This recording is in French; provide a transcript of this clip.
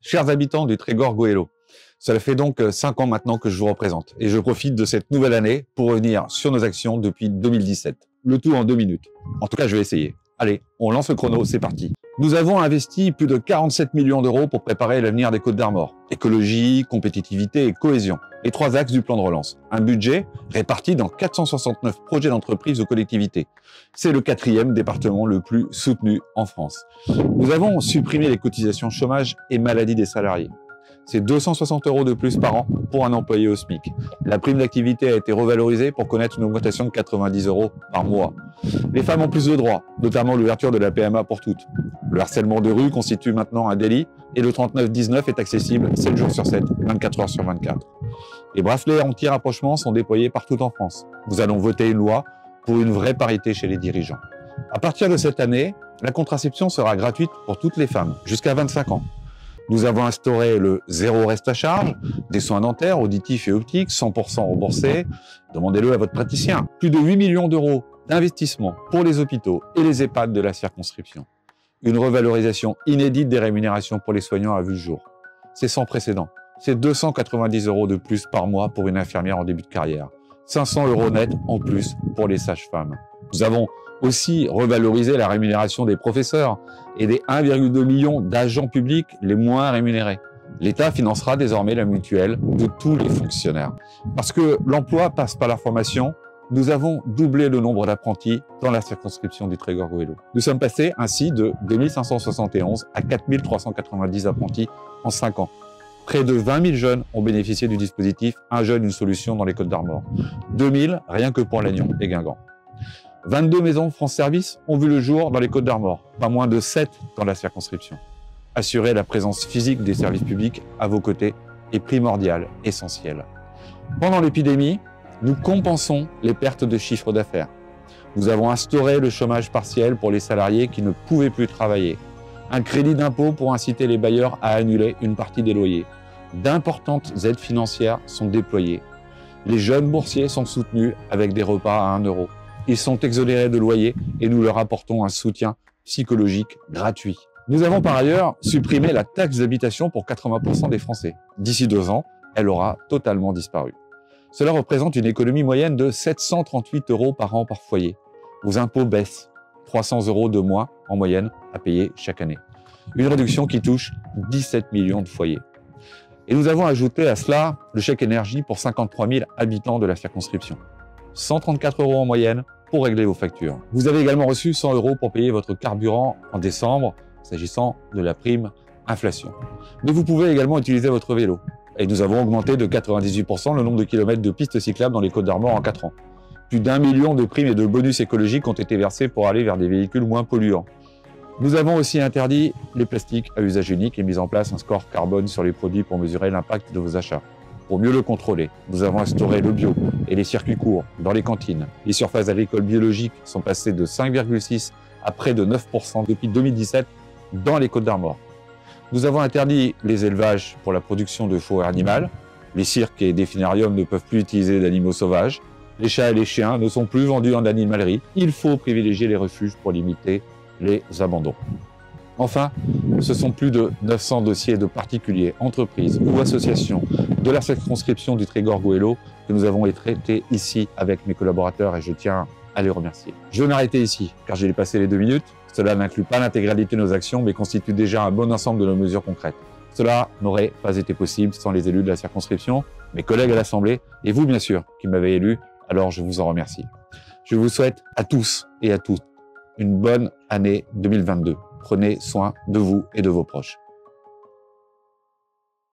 Chers habitants du Trégor Goëlo, cela fait donc 5 ans maintenant que je vous représente et je profite de cette nouvelle année pour revenir sur nos actions depuis 2017. Le tout en 2 minutes. En tout cas, je vais essayer. Allez, on lance le chrono, c'est parti. Nous avons investi plus de 47 millions d'euros pour préparer l'avenir des Côtes d'Armor. Écologie, compétitivité et cohésion. Les 3 axes du plan de relance. Un budget réparti dans 469 projets d'entreprise ou collectivités. C'est le 4e département le plus soutenu en France. Nous avons supprimé les cotisations chômage et maladie des salariés. C'est 260 € de plus par an pour un employé au SMIC. La prime d'activité a été revalorisée pour connaître une augmentation de 90 € par mois. Les femmes ont plus de droits, notamment l'ouverture de la PMA pour toutes. Le harcèlement de rue constitue maintenant un délit et le 3919 est accessible 7 jours sur 7, 24 heures sur 24. Les bracelets anti-rapprochement sont déployés partout en France. Nous allons voter une loi pour une vraie parité chez les dirigeants. À partir de cette année, la contraception sera gratuite pour toutes les femmes, jusqu'à 25 ans. Nous avons instauré le zéro reste à charge, des soins dentaires, auditifs et optiques, 100% remboursés. Demandez-le à votre praticien. Plus de 8 millions d'euros d'investissement pour les hôpitaux et les EHPAD de la circonscription. Une revalorisation inédite des rémunérations pour les soignants a vu le jour. C'est sans précédent. C'est 290 € de plus par mois pour une infirmière en début de carrière. 500 € net en plus pour les sages-femmes. Nous avons aussi revalorisé la rémunération des professeurs et des 1,2 million d'agents publics les moins rémunérés. L'État financera désormais la mutuelle de tous les fonctionnaires. Parce que l'emploi passe par la formation, nous avons doublé le nombre d'apprentis dans la circonscription du Trégor Goëlo. Nous sommes passés ainsi de 2571 à 4390 apprentis en 5 ans. Près de 20 000 jeunes ont bénéficié du dispositif Un jeune, une solution dans les Côtes d'Armor. 2000 rien que pour Lannion et Guingamp. 22 maisons France Service ont vu le jour dans les Côtes d'Armor, pas moins de 7 dans la circonscription. Assurer la présence physique des services publics à vos côtés est primordial, essentiel. Pendant l'épidémie, nous compensons les pertes de chiffre d'affaires. Nous avons instauré le chômage partiel pour les salariés qui ne pouvaient plus travailler. Un crédit d'impôt pour inciter les bailleurs à annuler une partie des loyers. D'importantes aides financières sont déployées. Les jeunes boursiers sont soutenus avec des repas à 1 €. Ils sont exonérés de loyer et nous leur apportons un soutien psychologique gratuit. Nous avons par ailleurs supprimé la taxe d'habitation pour 80% des Français. D'ici 2 ans, elle aura totalement disparu. Cela représente une économie moyenne de 738 € par an par foyer. Vos impôts baissent, 300 € de moins en moyenne à payer chaque année. Une réduction qui touche 17 millions de foyers. Et nous avons ajouté à cela le chèque énergie pour 53 000 habitants de la circonscription. 134 € en moyenne pour régler vos factures. Vous avez également reçu 100 € pour payer votre carburant en décembre, s'agissant de la prime inflation. Mais vous pouvez également utiliser votre vélo. Et nous avons augmenté de 98% le nombre de kilomètres de pistes cyclables dans les Côtes d'Armor en 4 ans. Plus d'1 million de primes et de bonus écologiques ont été versés pour aller vers des véhicules moins polluants. Nous avons aussi interdit les plastiques à usage unique et mis en place un score carbone sur les produits pour mesurer l'impact de vos achats. Pour mieux le contrôler, nous avons instauré le bio et les circuits courts dans les cantines. Les surfaces agricoles biologiques sont passées de 5,6 à près de 9% depuis 2017 dans les Côtes d'Armor. Nous avons interdit les élevages pour la production de faux animal. Les cirques et définariums ne peuvent plus utiliser d'animaux sauvages. Les chats et les chiens ne sont plus vendus en animalerie. Il faut privilégier les refuges pour limiter les abandons. Enfin, ce sont plus de 900 dossiers de particuliers, entreprises ou associations de la circonscription du Trégor Goëlo que nous avons traités ici avec mes collaborateurs et je tiens à les remercier. Je vais m'arrêter ici car j'ai dépassé les 2 minutes. Cela n'inclut pas l'intégralité de nos actions mais constitue déjà un bon ensemble de nos mesures concrètes. Cela n'aurait pas été possible sans les élus de la circonscription, mes collègues à l'Assemblée et vous bien sûr qui m'avez élu, alors je vous en remercie. Je vous souhaite à tous et à toutes une bonne année 2022. Prenez soin de vous et de vos proches.